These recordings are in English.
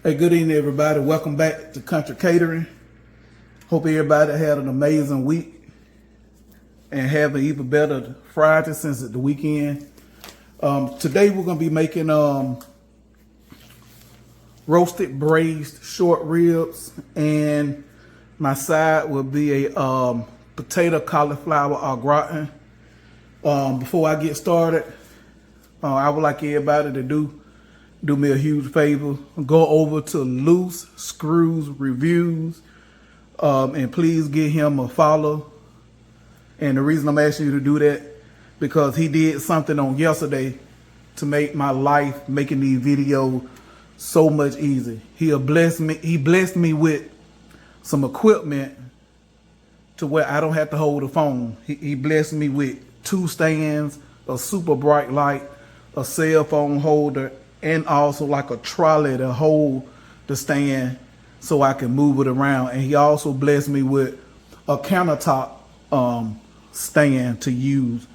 Hey, good evening, everybody. Welcome back to Country Catering. Hope everybody had an amazing week and have an even better Friday since it's the weekend. Today we're gonna be making roasted braised short ribs, and my side will be a potato cauliflower au gratin. Before I get started, I would like everybody to do me a huge favor. Go over to Loose Screws Reviews, and please give him a follow. And the reason I'm asking you to do that, because he did something on yesterday to make my life making these videos so much easier. He blessed me with some equipment to where I don't have to hold the phone. He blessed me with 2 stands, a super bright light, a cell phone holder, and also like a trolley to hold the stand so I can move it around. And he also blessed me with a countertop stand to use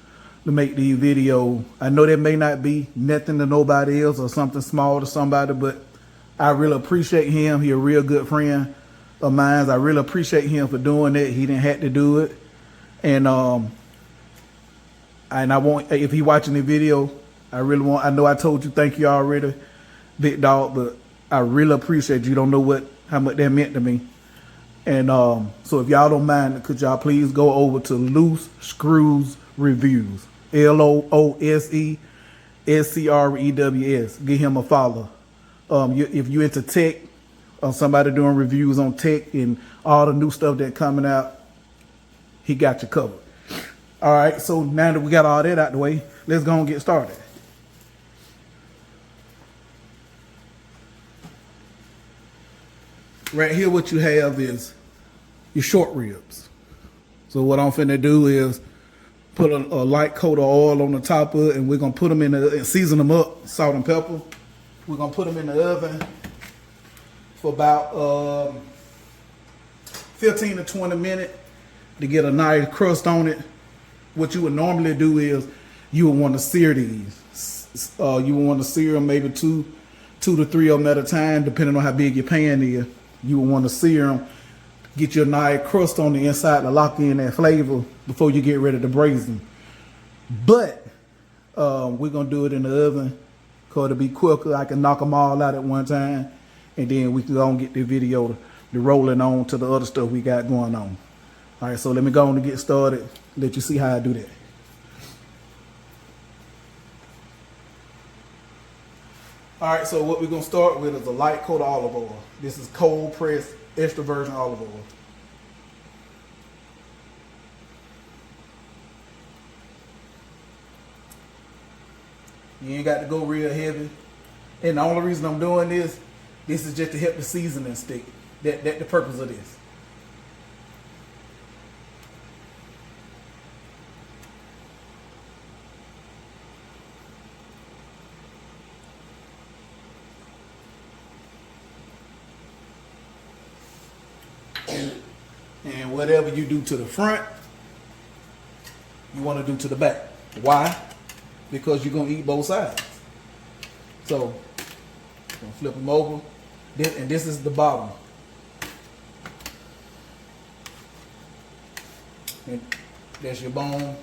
to make these videos. I know that may not be nothing to nobody else or something small to somebody, but I really appreciate him. He a real good friend of mine. I really appreciate him for doing that. He didn't have to do it. And I want, if he watching the video, I know I told you thank you already, big dog, but I really appreciate you. Don't know how much that meant to me. And so if y'all don't mind, could y'all please go over to Loose Screws Reviews, LOOSESCREWS. Give him a follow. If you into tech, or somebody doing reviews on tech and all the new stuff that's coming out, he got you covered. All right, so now that we got all that out the way, let's go and get started. Right here, what you have is your short ribs. So what I'm finna do is put a light coat of oil on the top of it, and we're gonna put them and season them up, salt and pepper. We're gonna put them in the oven for about 15 to 20 minutes to get a nice crust on it. What you would normally do is you would want to sear these. You would want to sear them maybe two to 3 of them at a time, depending on how big your pan is. You would want to sear them, get your nice crust on the inside to lock in that flavor before you get ready to braise them. But we're going to do it in the oven because it'll be quicker. I can knock them all out at one time, and then we can go and get the video to rolling on to the other stuff we got going on. All right, so let me go on and get started, let you see how I do that. All right, so what we're gonna start with is a light coat of olive oil. This is cold pressed extra virgin olive oil. You ain't got to go real heavy. And the only reason I'm doing this is just to help the seasoning stick. That's the purpose of this. And whatever you do to the front, you want to do to the back. Why? Because you're going to eat both sides. So, I'm going to flip them over. And this is the bottom. And that's your bone.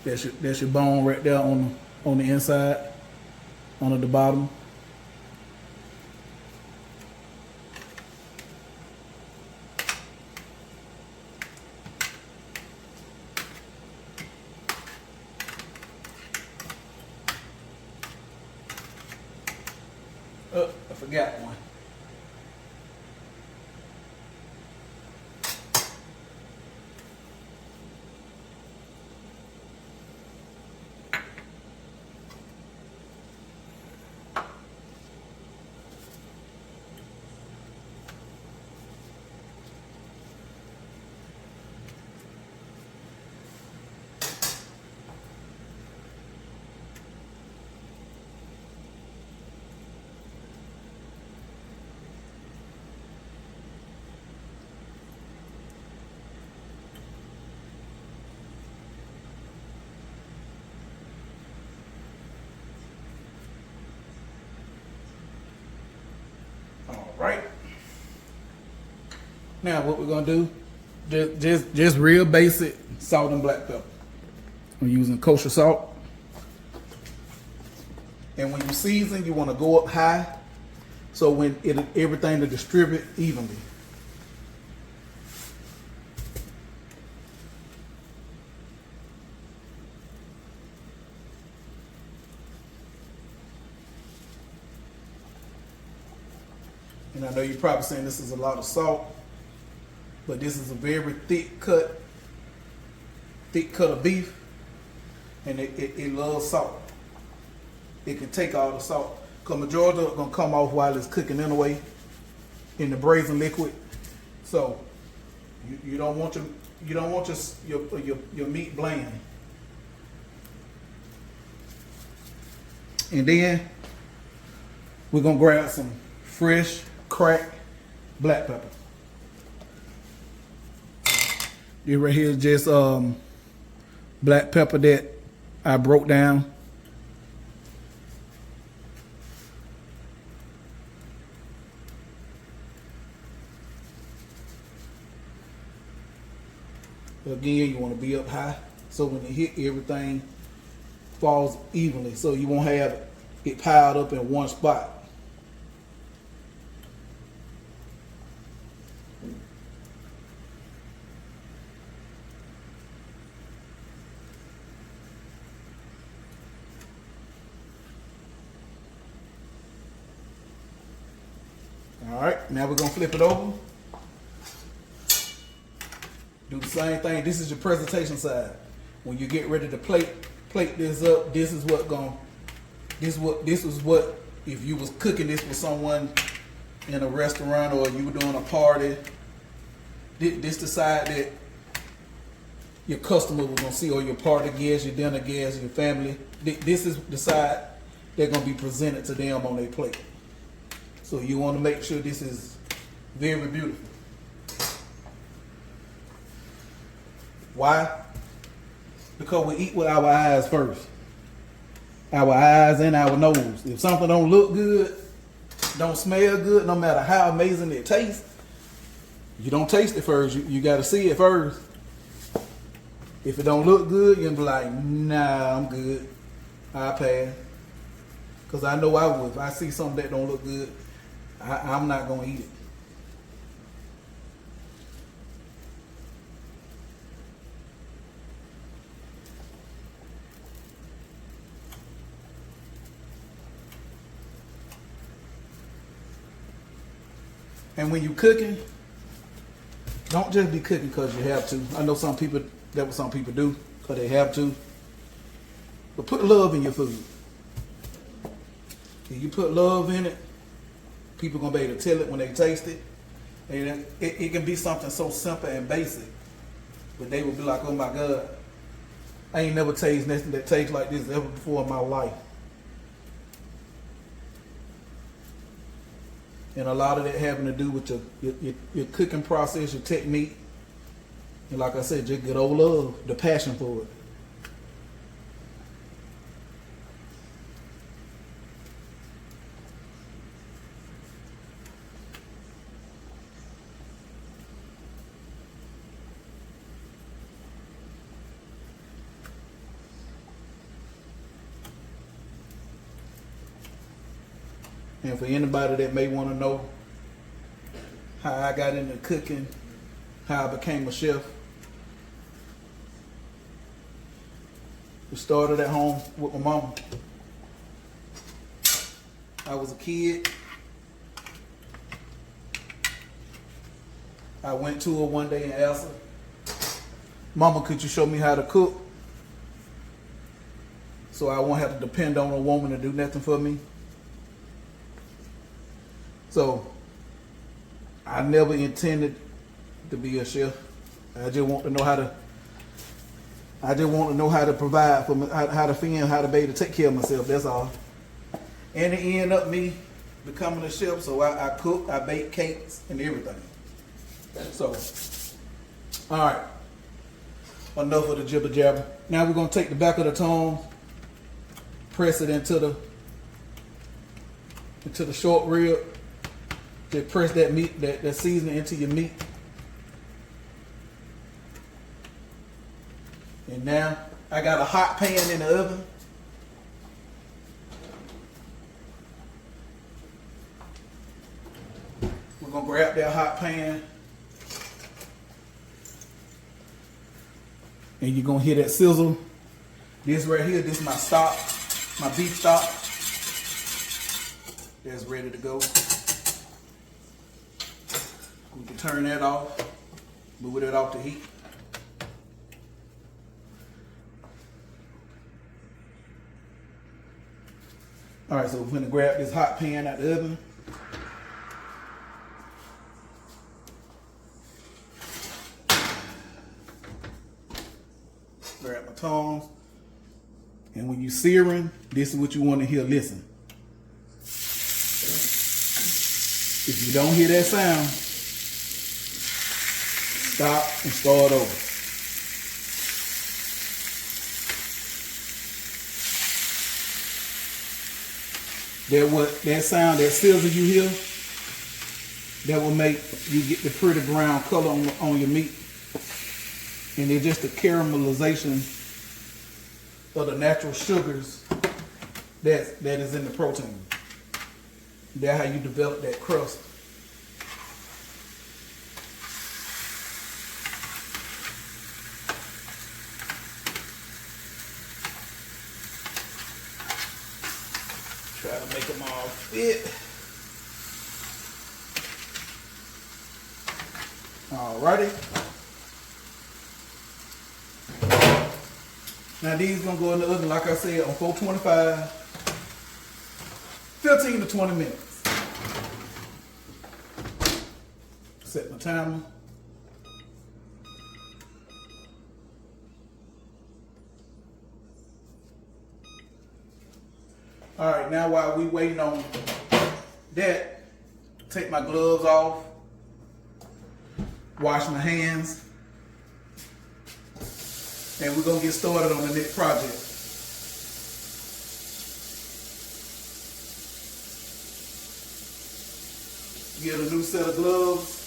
That's your bone right there on the inside, on the bottom. Oh, I forgot one. right? Now what we're gonna do, just real basic salt and black pepper. I'm using kosher salt. And when you season, you want to go up high, so when everything to distribute evenly. And I know you're probably saying this is a lot of salt, but this is a very thick cut of beef, and it loves salt. It can take all the salt, because majority of it gonna come off while it's cooking anyway in the braising liquid. So you don't want your meat bland. And then we're gonna grab some fresh cracked black pepper. This right here is just black pepper that I broke down. Again, you want to be up high, so when it hit, everything falls evenly, so you won't have it piled up in one spot. All right, now we're gonna flip it over. Do the same thing. This is your presentation side. When you get ready to plate this up, this is what if you was cooking this for someone in a restaurant or you were doing a party, this the side that your customer was gonna see, or your party guests, your dinner guests, your family. This is the side they're gonna be presented to them on their plate. So you want to make sure this is very beautiful. Why? Because we eat with our eyes first. Our eyes and our nose. If something don't look good, don't smell good, no matter how amazing it tastes, you don't taste it first. You got to see it first. If it don't look good, you'll be like, nah, I'm good. I'll pass. Because I know I would. If I see something that don't look good, I'm not going to eat it. And when you're cooking, don't just be cooking because you have to. I know some people, that's what some people do, because they have to. But put love in your food. If you put love in it, people are going to be able to tell it when they taste it. And it can be something so simple and basic, but they will be like, oh my God, I ain't never tasted nothing that tastes like this ever before in my life. And a lot of that having to do with your cooking process, your technique. And like I said, just get over love, the passion for it. And for anybody that may want to know how I got into cooking, how I became a chef, we started at home with my mama. I was a kid. I went to her one day and asked her, Mama, could you show me how to cook so I won't have to depend on a woman to do nothing for me? So I never intended to be a chef. I just want to know how to provide for me, how to feed, how to be able to take care of myself. That's all. And it ended up me becoming a chef. So I cook, I bake cakes and everything. So, all right. Enough of the jibber jabber. Now we're gonna take the back of the tongs, press it into the short rib. Just press that meat, that seasoning into your meat. And now I got a hot pan in the oven. We're gonna grab that hot pan. And you're gonna hear that sizzle. This right here, this is my stock, my beef stock. That's ready to go. We can turn that off, move it off the heat. All right, so we're gonna grab this hot pan out the oven. Grab my tongs. And when you're searing, this is what you want to hear. Listen. If you don't hear that sound, stop and start over. That sound, that sizzle you hear, that will make you get the pretty brown color on your meat. And it's just the caramelization of the natural sugars that is in the protein. That's how you develop that crust. Try to make them all fit. Alrighty. Now these gonna go in the oven, like I said, on 425, 15 to 20 minutes. Set my timer. All right, now while we waiting on that, take my gloves off, wash my hands, and we're gonna get started on the next project. Get a new set of gloves.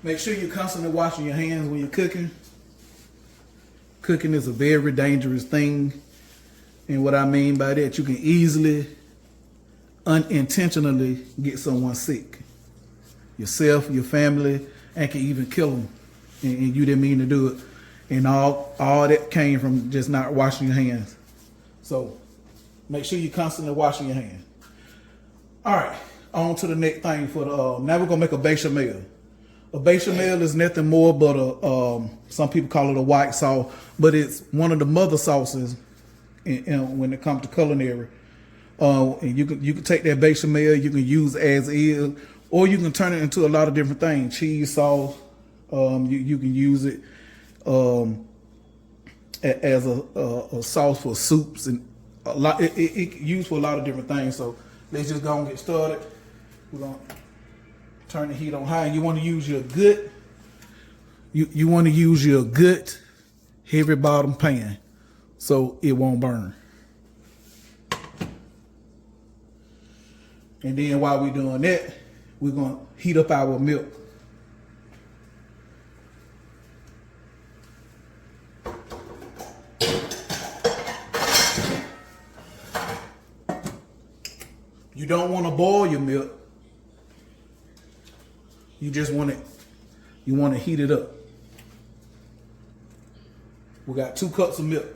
Make sure you're constantly washing your hands when you're cooking. Cooking is a very dangerous thing. And what I mean by that, you can easily, unintentionally get someone sick. Yourself, your family, and can even kill them. And you didn't mean to do it. And all that came from just not washing your hands. So make sure you're constantly washing your hands. All right, on to the next thing for the, now we're gonna make a bechamel. A bechamel is nothing more but some people call it a white sauce, but it's one of the mother sauces when it comes to culinary. And you can take that bechamel, you can use as is, or you can turn it into a lot of different things. Cheese sauce, you can use it as a sauce for soups, and a lot. It used for a lot of different things. So let's just go and get started. We're gonna turn the heat on high. You want to use your good. You want to use your good heavy bottom pan so it won't burn. And then while we're doing that, we're gonna heat up our milk. You don't want to boil your milk. You just want it, you want to heat it up. We got 2 cups of milk.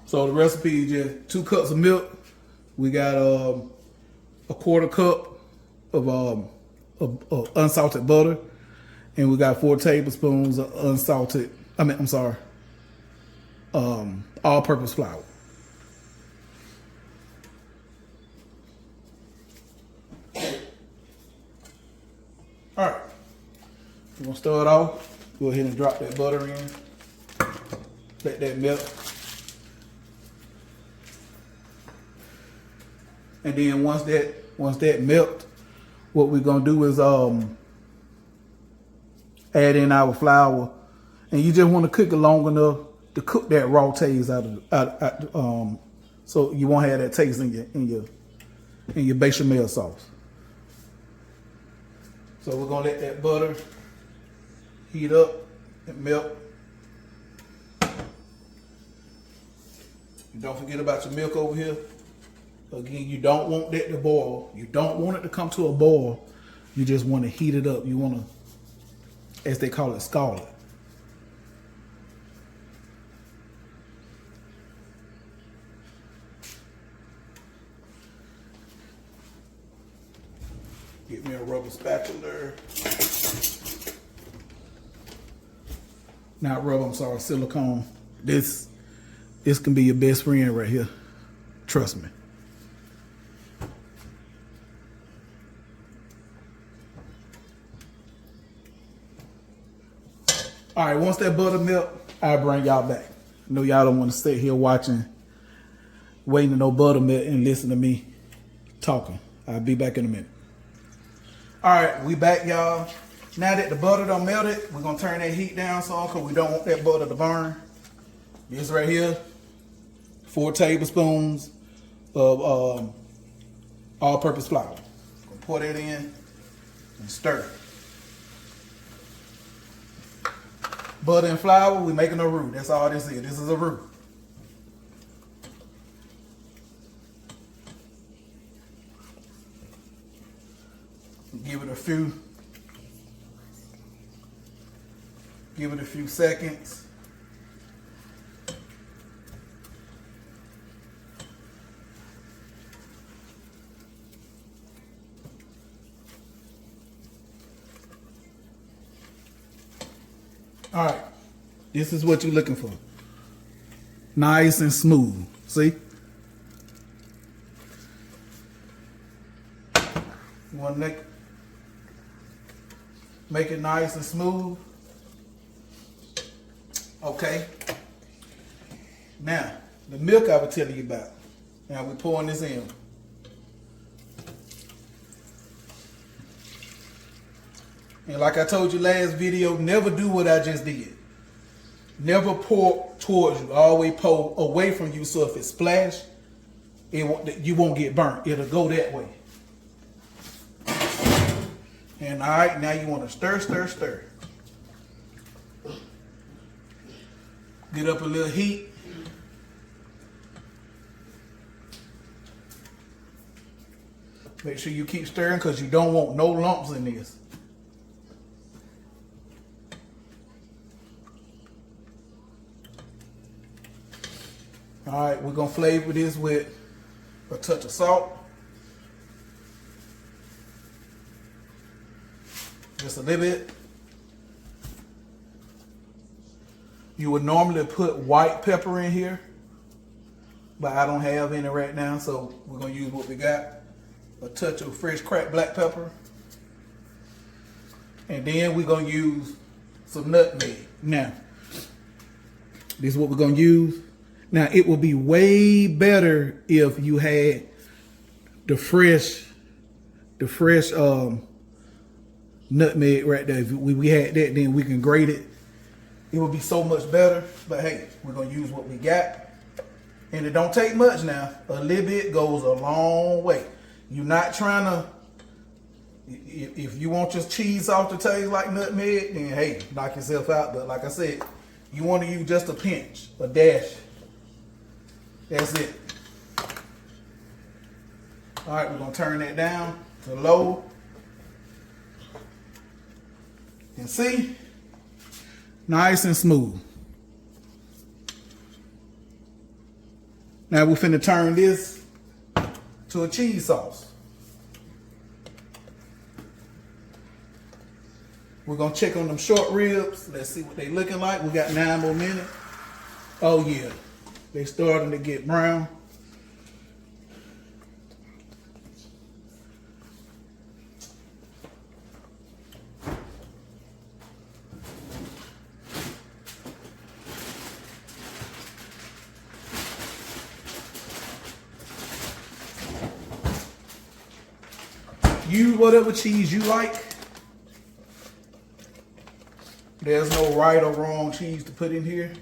So the recipe is just 2 cups of milk. We got a 1/4 cup of unsalted butter, and we got 4 tablespoons of all-purpose flour. All right, we're gonna start off. Go ahead and drop that butter in. Let that melt. And then once that melt, what we're gonna do is add in our flour, and you just want to cook it long enough to cook that raw taste out of so you won't have that taste in your bechamel sauce. So we're gonna let that butter heat up and melt. Don't forget about your milk over here. Again, you don't want that to boil. You don't want it to come to a boil. You just want to heat it up. You want to, as they call it, scald it. Get me a rubber spatula. Not rubber, I'm sorry, silicone. This can be your best friend right here. Trust me. All right, once that butter melt, I'll bring y'all back. I know y'all don't want to sit here watching, waiting to no butter melt and listen to me talking. I'll be back in a minute. All right, we back, y'all. Now that the butter done melted, we're gonna turn that heat down some because we don't want that butter to burn. This right here, 4 tablespoons of all-purpose flour. Gonna pour that in and stir. Butter and flour, we're making a roux. That's all this is. This is a roux. Give it a few seconds. All right, this is what you're looking for. Nice and smooth, see? You want to make it nice and smooth. Okay. Now, the milk I was telling you about. Now we're pouring this in. And like I told you last video, never do what I just did. Never pour towards you. Always pour away from you, so if it splash, you won't get burnt. It'll go that way. And all right, now you want to stir, stir, stir. Get up a little heat. Make sure you keep stirring because you don't want no lumps in this. All right, we're gonna flavor this with a touch of salt. Just a little bit. You would normally put white pepper in here, but I don't have any right now, so we're gonna use what we got. A touch of fresh cracked black pepper. And then we're gonna use some nutmeg. Now, this is what we're gonna use. Now, it would be way better if you had the fresh nutmeg right there. If we had that, then we can grate it. It would be so much better. But hey, we're gonna use what we got. And it don't take much now. A little bit goes a long way. You're not trying to, if you want your cheese sauce to taste like nutmeg, then hey, knock yourself out. But like I said, you want to use just a pinch, a dash. That's it. All right, we're gonna turn that down to low. And see, nice and smooth. Now we're finna turn this to a cheese sauce. We're gonna check on them short ribs. Let's see what they looking like. We got 9 more minutes. Oh yeah, they starting to get brown. Use whatever cheese you like. There's no right or wrong cheese to put in here.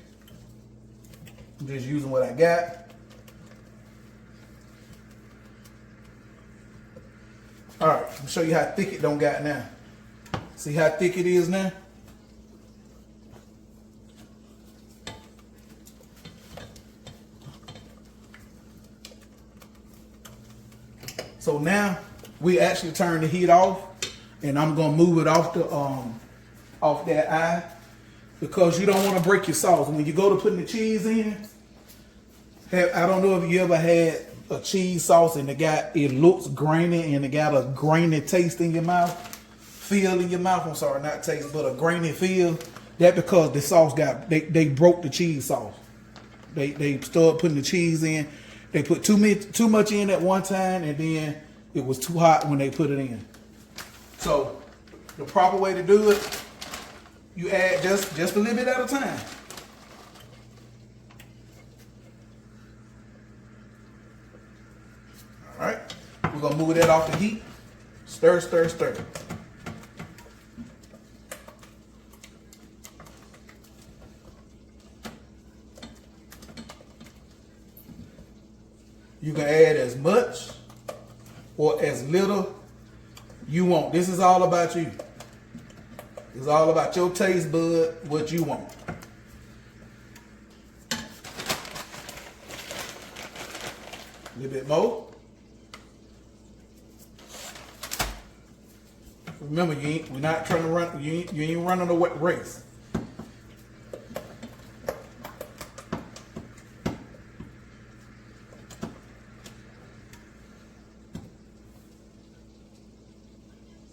I'm just using what I got. All right, let me show you how thick it don't got now. See how thick it is now? So now we actually turn the heat off, and I'm gonna move it off the off that eye, because you don't want to break your sauce. When you go to putting the cheese in, I don't know if you ever had a cheese sauce and it looks grainy and it got a grainy taste in your mouth, feel in your mouth. I'm sorry, not taste, but a grainy feel. That because the sauce they broke the cheese sauce. They started putting the cheese in. They put too much in at one time, and then it was too hot when they put it in. So the proper way to do it, you add just a little bit at a time. All right, we're gonna move that off the heat. Stir, stir, stir. You can add as much or as little you want. This is all about you. It's all about your taste bud, what you want. A little bit more. Remember, we're not trying to run. You ain't running a race.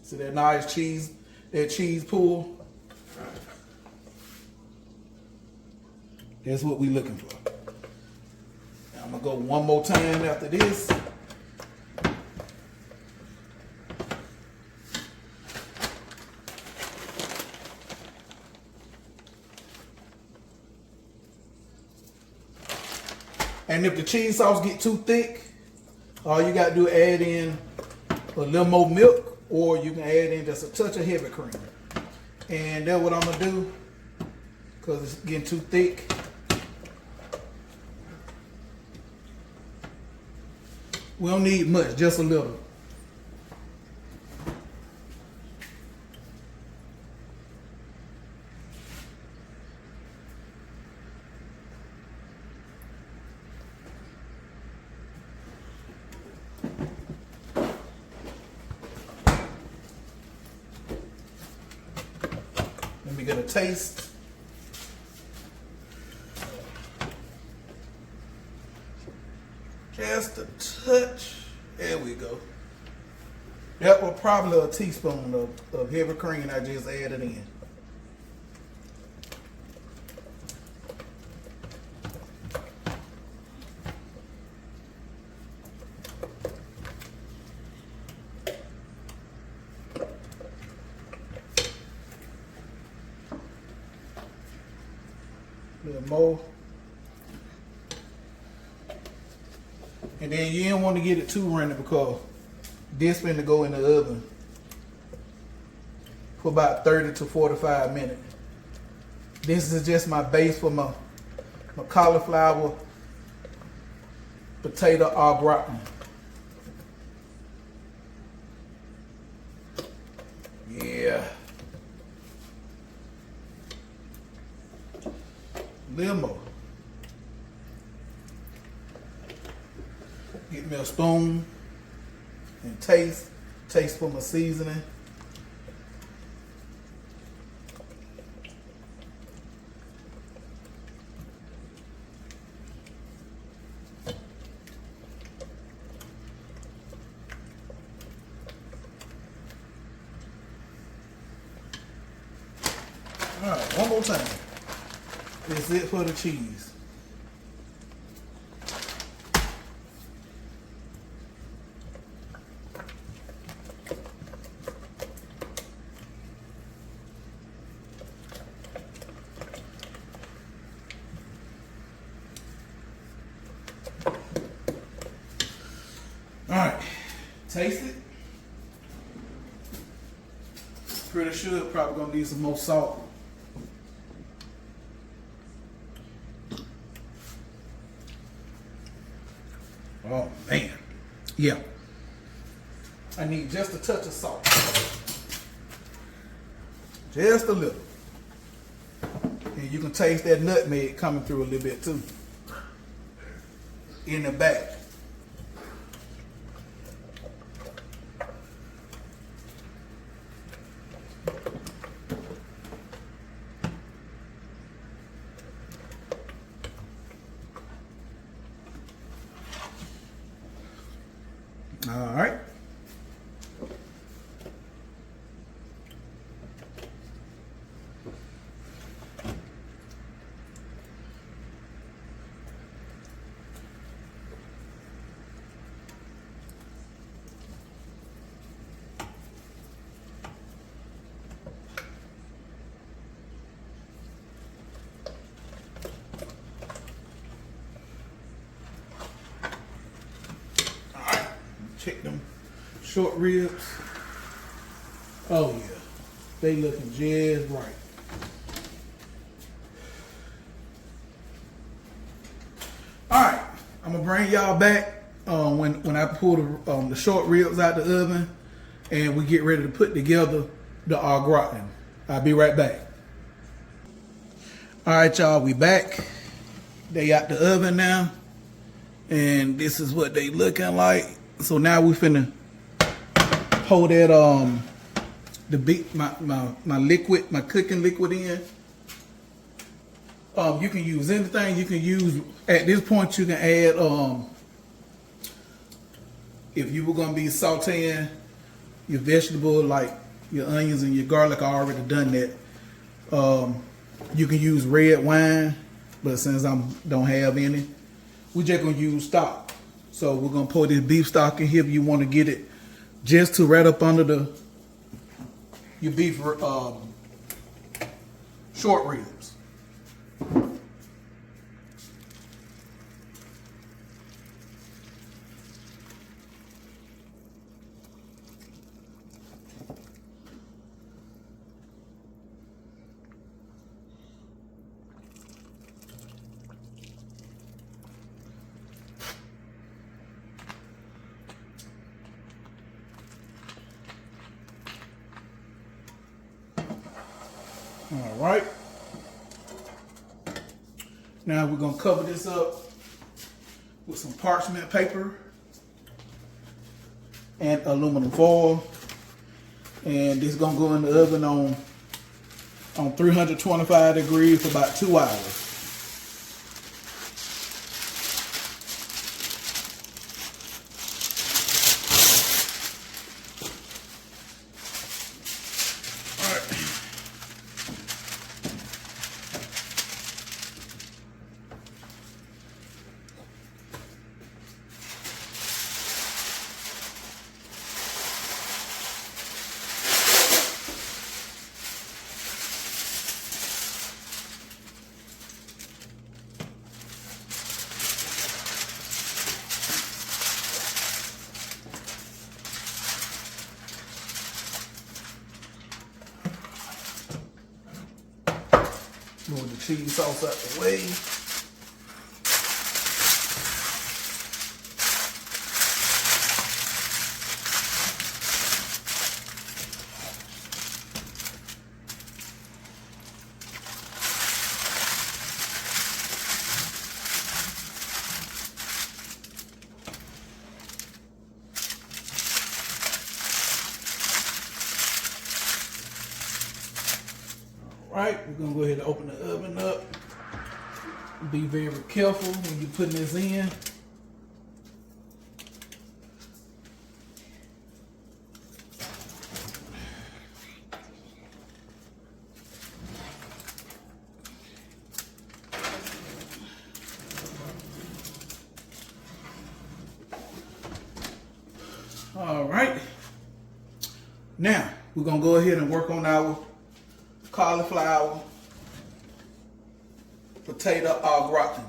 See that nice cheese, that cheese pool? That's what we're looking for. Now I'm gonna go one more time after this. And if the cheese sauce get too thick, all you gotta do is add in a little more milk, or you can add in just a touch of heavy cream. And that's what I'm gonna do, because it's getting too thick. We don't need much, just a little. Let me get a taste. Just a touch. There we go. That was probably a teaspoon of heavy cream I just added in. A little more. And then you don't want to get it too runny, because this is going to go in the oven for about 30 to 45 minutes. This is just my base for my cauliflower potato au gratin. Yeah. A little more. Get me a spoon and taste for my seasoning. All right, one more time. That's it for the cheese. Taste it. Pretty sure probably gonna need some more salt. Oh man, yeah. I need just a touch of salt. Just a little. And you can taste that nutmeg coming through a little bit too. In the back. All right. Check them short ribs. Oh yeah, they looking just right. All right, I'm gonna bring y'all back when I pull the short ribs out the oven and we get ready to put together the gratin. I'll be right back. All right, y'all, we back. They out the oven now, and this is what they looking like. So now we finna pour that my liquid, my cooking liquid in. You can use anything. You can use at this point. You can add if you were gonna be sauteing your vegetable like your onions and your garlic. I already done that. You can use red wine, but since I don't have any, we just gonna use stock. So we're gonna pour this beef stock in here if you want to get it just to right up under your beef short ribs. All right. Now we're gonna cover this up with some parchment paper and aluminum foil. And this is gonna go in the oven on 325 degrees for about 2 hours. Move the cheese sauce out the way. Right, we're gonna go ahead and open the oven up. Be very careful when you're putting this in. All right, now we're gonna go ahead and work on our cauliflower, potato au gratin.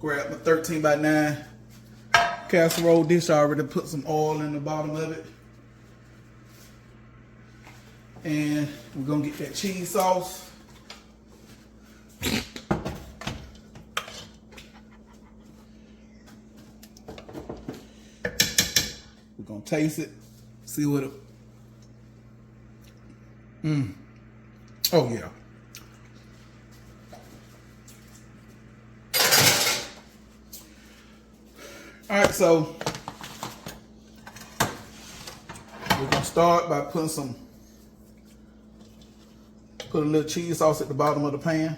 Grab my 13 by 9 casserole dish. I already put some oil in the bottom of it. And we're gonna get that cheese sauce. We're gonna taste it, see what it, oh yeah. All right, so we're gonna start by putting put a little cheese sauce at the bottom of the pan.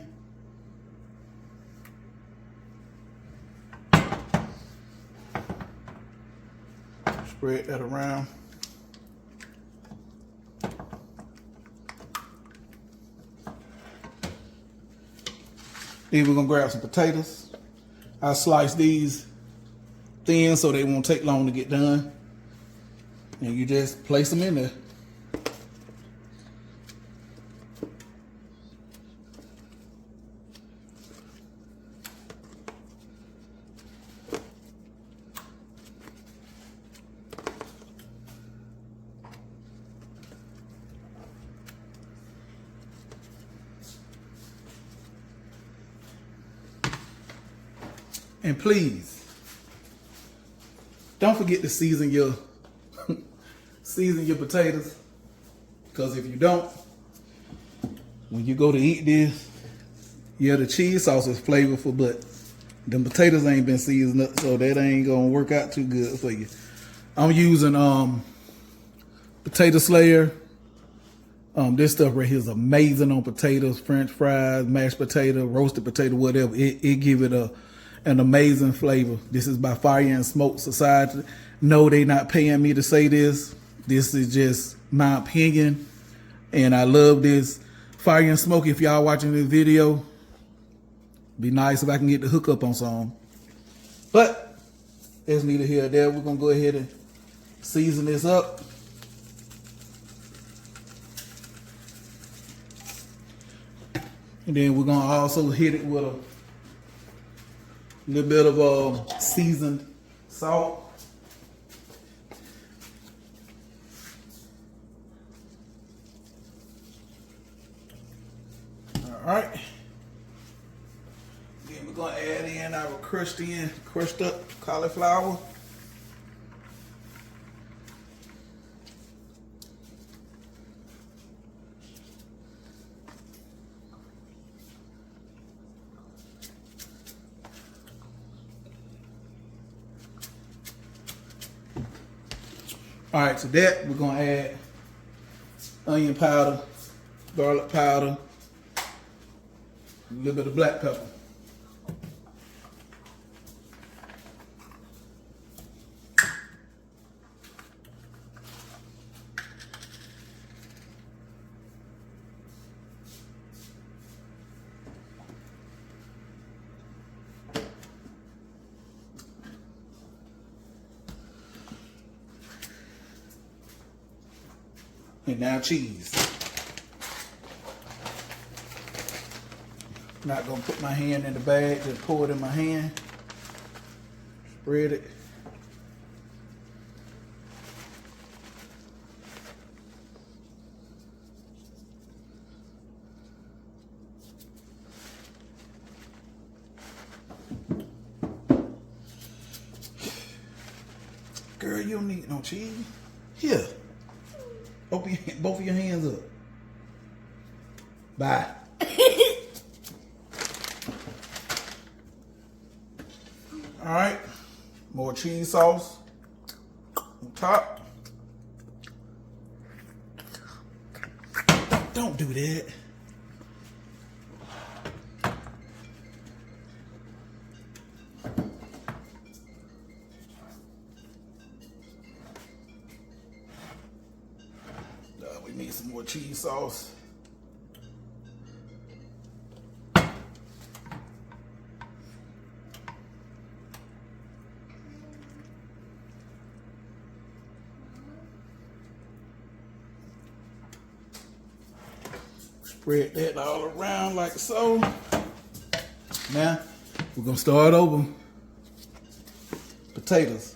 Spread that around. Then we're gonna grab some potatoes. I slice these thin so they won't take long to get done. And you just place them in there. And please, don't forget to season your potatoes, because if you don't, when you go to eat this, yeah, the cheese sauce is flavorful, but them potatoes ain't been seasoned up, so that ain't gonna work out too good for you. I'm using potato slayer. This stuff right here is amazing on potatoes, French fries, mashed potato, roasted potato, whatever. It give it an amazing flavor. This is by Fire and Smoke Society. No, they not paying me to say this. This is just my opinion, and I love this. Fire and Smoke, if y'all watching this video, be nice if I can get the hookup on some. But there's neither here or there. We're gonna go ahead and season this up. And then we're gonna also hit it with a little bit of seasoned salt. All right. Then we're gonna add in our crushed up cauliflower. All right, to that we're gonna add onion powder, garlic powder, a little bit of black pepper. And now cheese. Not gonna put my hand in the bag, just pour it in my hand. Spread it. Girl, you don't need no cheese. Here. Open both of your hands up. Bye. All right, more cheese sauce on top. Don't do that. We need some more cheese sauce. Spread that all around like so. Now, we're gonna start over. Potatoes.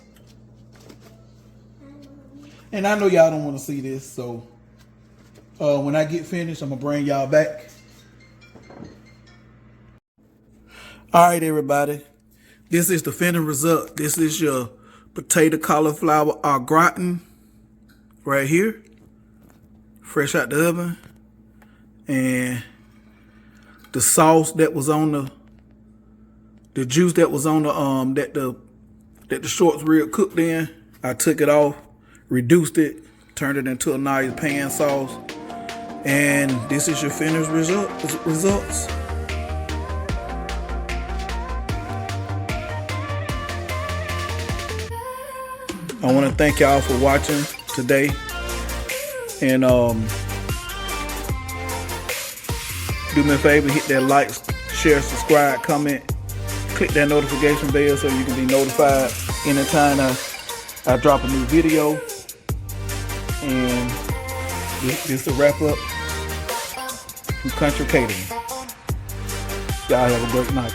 And I know y'all don't want to see this, so when I get finished, I'm gonna bring y'all back. All right, everybody. This is the finished result. This is your potato cauliflower au gratin right here, fresh out the oven, and the sauce that was on the juice that was on the that the short rib cooked in. I took it off, reduced it, turned it into a nice pan sauce, and this is your finished results. I want to thank y'all for watching today, and do me a favor, hit that like, share, subscribe, comment, click that notification bell so you can be notified anytime I drop a new video. And this is a wrap up from Country Catering. Y'all have a great night.